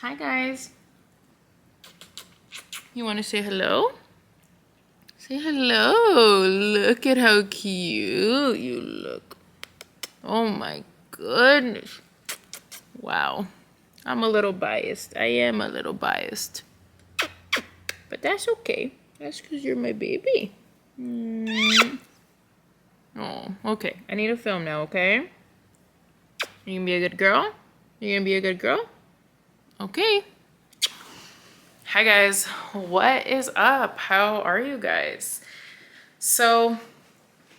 Hi guys. You want to say hello? Say hello. Look at how cute you look. Oh my goodness. Wow. I'm a little biased. I am a little biased. But that's okay. That's because you're my baby. Oh, okay. I need to film now, okay? You gonna be a good girl? You gonna be a good girl? Okay. Hi guys. What is up? How are you guys? So,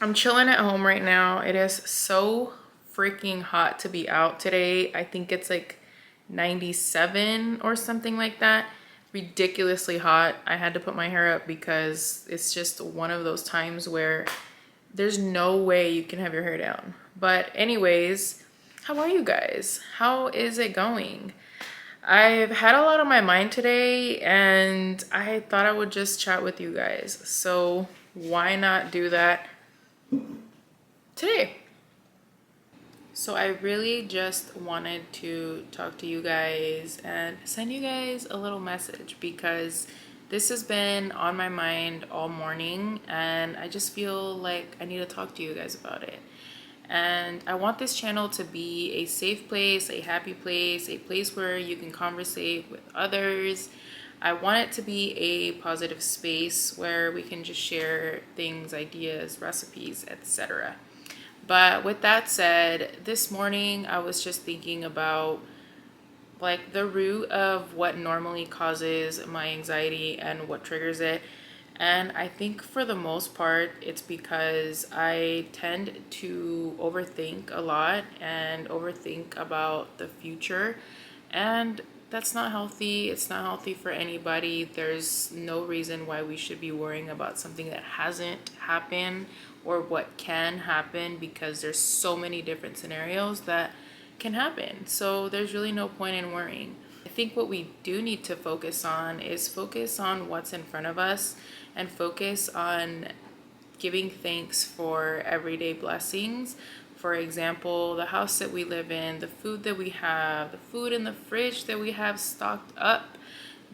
I'm chilling at home right now. It is so freaking hot to be out today. I think it's like 97 or something like that. Ridiculously hot. I had to put my hair up because it's just one of those times where there's no way you can have your hair down. But anyways, how are you guys? How is it going? I've had a lot on my mind today and I thought I would just chat with you guys. So why not do that today? So I really just wanted to talk to you guys and send you guys a little message because this has been on my mind all morning and I just feel like I need to talk to you guys about it. And I want this channel to be a safe place, a happy place, a place where you can conversate with others. I want it to be a positive space where we can just share things, ideas, recipes, etc. But with that said, this morning I was just thinking about like the root of what normally causes my anxiety and what triggers it. And I think for the most part, it's because I tend to overthink a lot and overthink about the future. And that's not healthy. It's not healthy for anybody. There's no reason why we should be worrying about something that hasn't happened or what can happen because there's so many different scenarios that can happen. So there's really no point in worrying. I think what we do need to focus on is focus on what's in front of us and focus on giving thanks for everyday blessings. For example, the house that we live in, the food that we have, the food in the fridge that we have stocked up,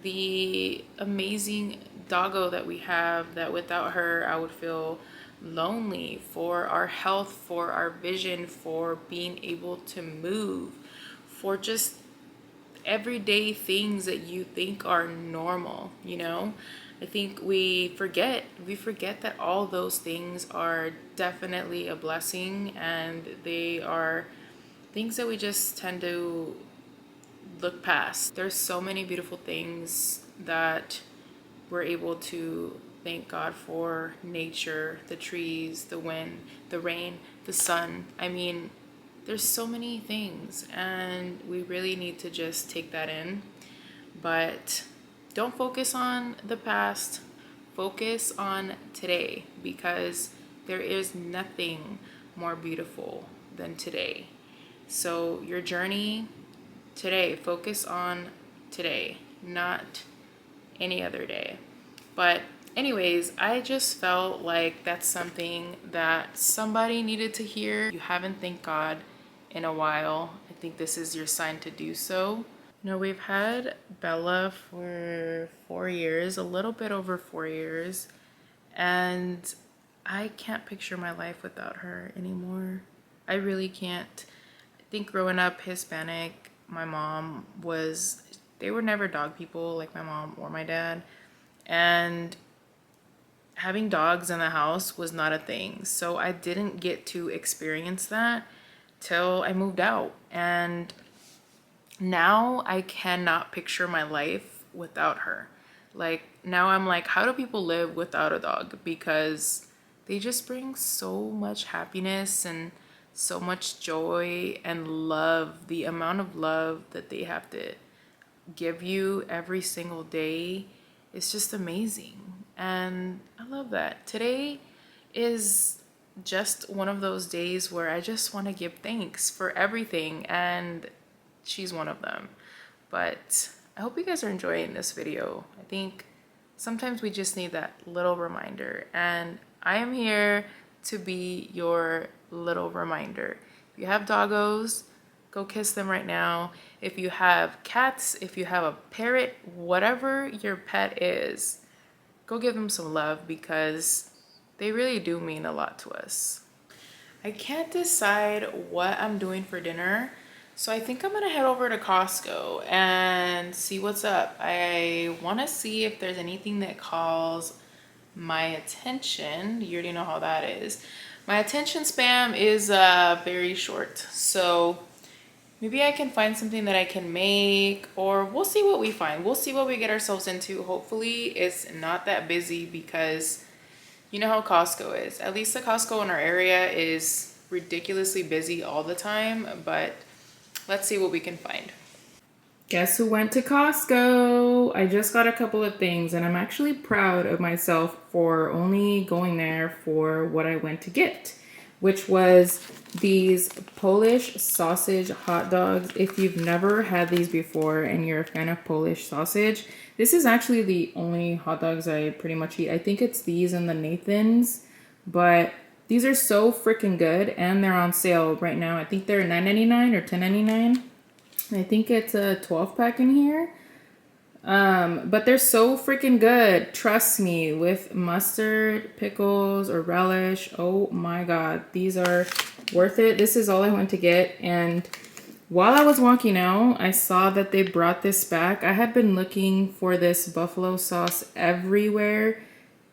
the amazing doggo that we have that without her I would feel lonely, for our health, for our vision, for being able to move, for just everyday things that you think are normal, you know? I think we forget that all those things are definitely a blessing and they are things that we just tend to look past. There's so many beautiful things that we're able to thank God for: nature, the trees, the wind, the rain, the sun. I mean, there's so many things and we really need to just take that in. But don't focus on the past, focus on today because there is nothing more beautiful than today. So your journey today, focus on today, not any other day. But anyways, I just felt like that's something that somebody needed to hear. You haven't thanked God in a while. I think this is your sign to do so. No, we've had Bella for 4 years, a little bit over 4 years, and I can't picture my life without her anymore. I really can't. I think growing up Hispanic, my mom was, they were never dog people like my mom or my dad. And having dogs in the house was not a thing. So I didn't get to experience that till I moved out. And now I cannot picture my life without her. Like now I'm like, how do people live without a dog? Because they just bring so much happiness and so much joy and love. The amount of love that they have to give you every single day is just amazing. And I love that. Today is just one of those days where I just want to give thanks for everything, and she's one of them. But I hope you guys are enjoying this video. I think sometimes we just need that little reminder, and I am here to be your little reminder. If you have doggos, go kiss them right now. If you have cats, if you have a parrot, whatever your pet is, go give them some love because they really do mean a lot to us. I can't decide what I'm doing for dinner, so I think I'm gonna head over to Costco and see what's up. I wanna see if there's anything that calls my attention. You already know how that is. My attention span is very short, so maybe I can find something that I can make, or we'll see what we find. We'll see what we get ourselves into. Hopefully it's not that busy because you know how Costco is. At least the Costco in our area is ridiculously busy all the time, but let's see what we can find. Guess who went to Costco? I just got a couple of things and I'm actually proud of myself for only going there for what I went to get, which was these Polish sausage hot dogs. If you've never had these before and you're a fan of Polish sausage, this is actually the only hot dogs I pretty much eat. I think it's these and the Nathan's, but these are so freaking good and they're on sale right now. I think they're $9.99 or $10.99. I think it's a 12 pack in here. But they're so freaking good. Trust me, with mustard, pickles, or relish. Oh my God, these are worth it. This is all I went to get. And while I was walking out, I saw that they brought this back. I had been looking for this buffalo sauce everywhere.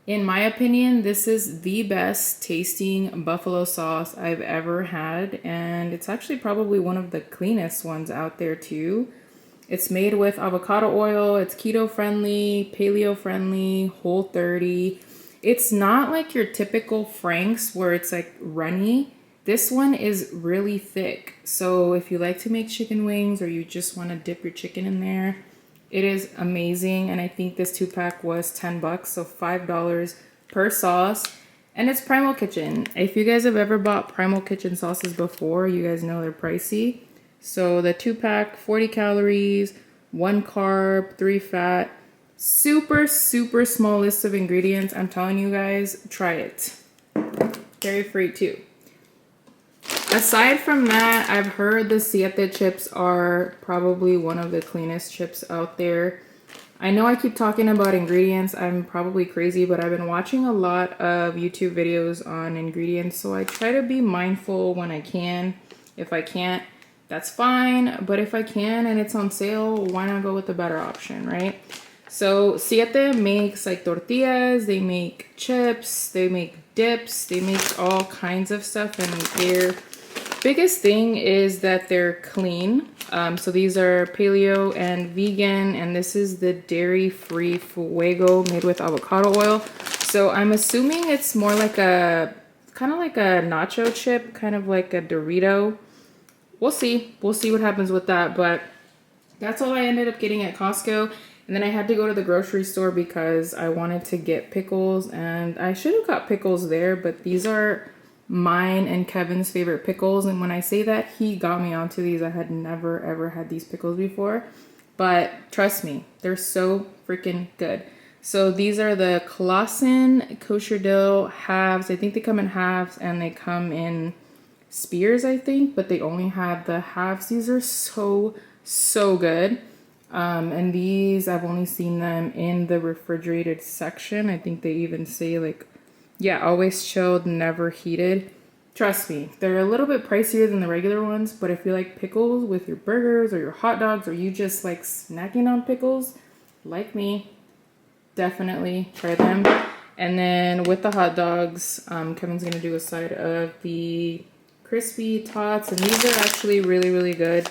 In my opinion, this is the best tasting buffalo sauce I've ever had, and it's actually probably one of the cleanest ones out there too. It's made with avocado oil, it's keto friendly, paleo friendly, Whole30. It's not like your typical Frank's where it's like runny. This one is really thick. So if you like to make chicken wings or you just want to dip your chicken in there, it is amazing, and I think this 2-pack was $10, so $5 per sauce. And it's Primal Kitchen. If you guys have ever bought Primal Kitchen sauces before, you guys know they're pricey. So the 2-pack, 40 calories, 1 carb, 3 fat. Super, super small list of ingredients. I'm telling you guys, try it. Dairy free too. Aside from that, I've heard the Siete chips are probably one of the cleanest chips out there. I know I keep talking about ingredients. I'm probably crazy, but I've been watching a lot of YouTube videos on ingredients, so I try to be mindful when I can. If I can't, that's fine, but if I can and it's on sale, why not go with the better option, right? So Siete makes like tortillas, they make chips, they make dips, they make all kinds of stuff, and their biggest thing is that they're clean. So these are paleo and vegan, and this is the dairy-free Fuego made with avocado oil. So I'm assuming it's more like a, kind of like a nacho chip, kind of like a Dorito. We'll see. We'll see what happens with that, but that's all I ended up getting at Costco. And then I had to go to the grocery store because I wanted to get pickles, and I should have got pickles there, but these are mine and Kevin's favorite pickles. And when I say that, he got me onto these. I had never ever had these pickles before, but trust me, they're so freaking good. So these are the Clausen kosher dill halves. I think they come in halves and they come in spears, I think, but they only have the halves. These are so good. And these, I've only seen them in the refrigerated section. I think they even say like, yeah, always chilled, never heated. Trust me, they're a little bit pricier than the regular ones, but if you like pickles with your burgers or your hot dogs, or you just like snacking on pickles, like me, definitely try them. And then with the hot dogs, Kevin's gonna do a side of the crispy tots, and these are actually really good.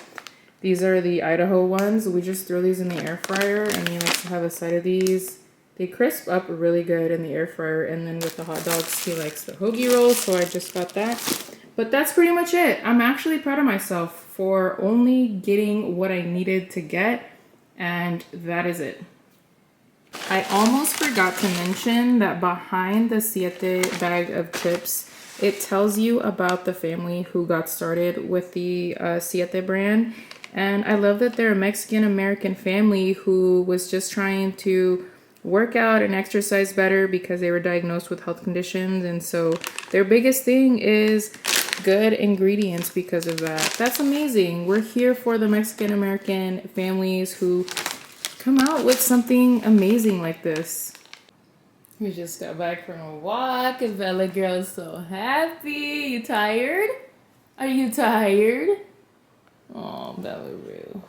These are the Idaho ones. We just throw these in the air fryer, and he likes to have a side of these. They crisp up really good in the air fryer, and then with the hot dogs, he likes the hoagie rolls, so I just got that. But that's pretty much it. I'm actually proud of myself for only getting what I needed to get, and that is it. I almost forgot to mention that behind the Siete bag of chips, it tells you about the family who got started with the Siete brand. And I love that they're a Mexican-American family who was just trying to work out and exercise better because they were diagnosed with health conditions. And so their biggest thing is good ingredients because of that. That's amazing. We're here for the Mexican American families who come out with something amazing like this. We just got back from a walk and Bella girl is so happy. You tired? Are you tired? Oh, Bellaroo.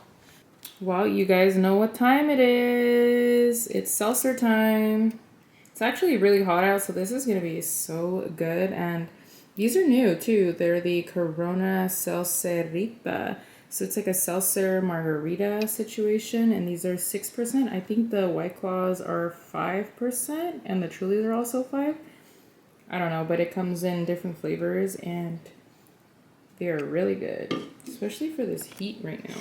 Well, you guys know what time it is. It's seltzer time. It's actually really hot out, so this is going to be so good. And these are new, too. They're the Corona Seltzerita. So it's like a seltzer margarita situation, and these are 6%. I think the White Claws are 5%, and the Trulies are also 5. I don't know, but it comes in different flavors, and they are really good, especially for this heat right now.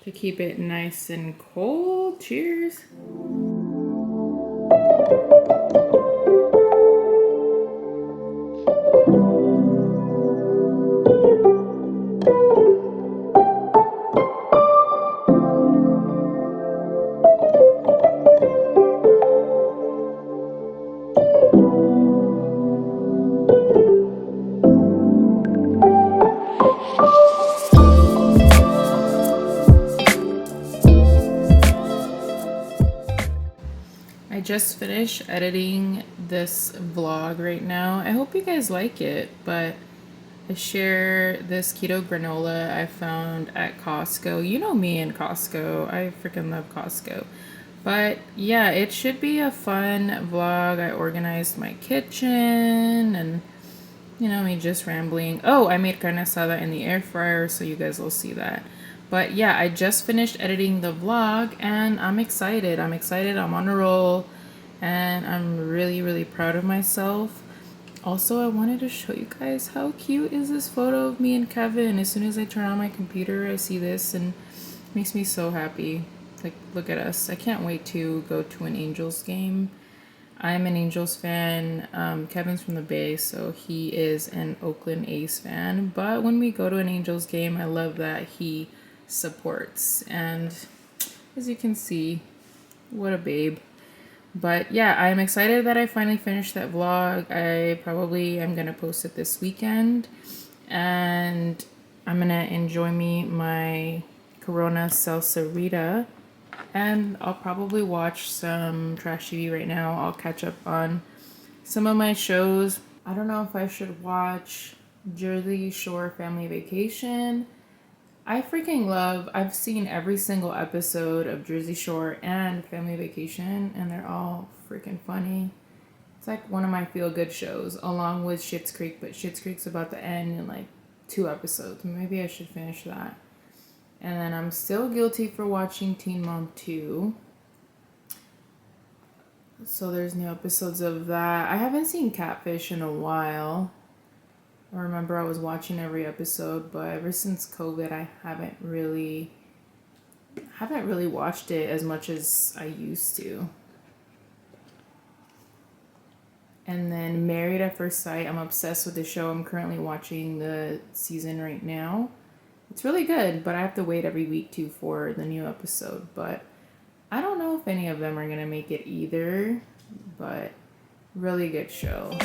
To keep it nice and cold. Cheers. I just finished editing this vlog right now. I hope you guys like it, but I share this keto granola I found at Costco. You know me and Costco. I freaking love Costco. But yeah, it should be a fun vlog. I organized my kitchen and, you know, me just rambling. Oh, I made carne asada in the air fryer, so you guys will see that. But yeah, I just finished editing the vlog and I'm excited. I'm on a roll and I'm really, really proud of myself. Also, I wanted to show you guys how cute is this photo of me and Kevin. As soon as I turn on my computer, I see this and it makes me so happy. Like, look at us. I can't wait to go to an Angels game. I'm an Angels fan. Kevin's from the Bay, so he is an Oakland A's fan. But when we go to an Angels game, I love that he supports. And as you can see, what a babe. But yeah, I'm excited that I finally finished that vlog. I probably am going to post it this weekend. And I'm going to enjoy my Corona Salsarita. And I'll probably watch some trash TV right now. I'll catch up on some of my shows. I don't know if I should watch Jersey Shore Family Vacation. I've seen every single episode of Jersey Shore and Family Vacation, and they're all freaking funny. It's like one of my feel-good shows, along with Schitt's Creek, but Schitt's Creek's about to end in like 2 episodes. Maybe I should finish that. And then I'm still guilty for watching Teen Mom 2. So there's new episodes of that. I haven't seen Catfish in a while. I remember I was watching every episode, but ever since COVID, I haven't really watched it as much as I used to. And then Married at First Sight, I'm obsessed with the show. I'm currently watching the season right now. It's really good, but I have to wait every week too for the new episode. But I don't know if any of them are gonna make it either, but really good show.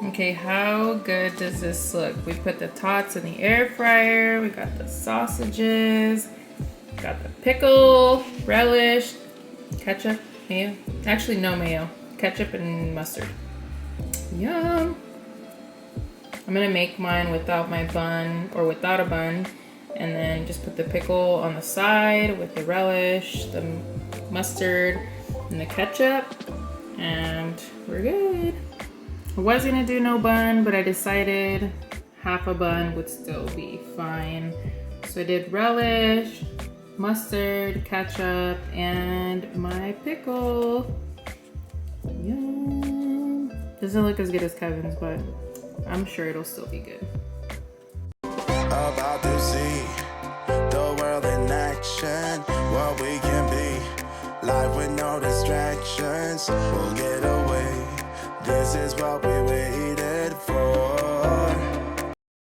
Okay, how good does this look? We put the tots in the air fryer. We got the sausages. Got the pickle, relish, ketchup, mayo. Actually, no mayo. Ketchup and mustard. Yum. I'm gonna make mine without my bun, or without a bun, and then just put the pickle on the side with the relish, the mustard, and the ketchup, and we're good. I was gonna do no bun, but I decided half a bun would still be fine. So I did relish, mustard, ketchup, and my pickle. Yum. Doesn't look as good as Kevin's, but I'm sure it'll still be good. About to see the world in action, what we can be, life with no distractions, we'll get away, this is what we waited for.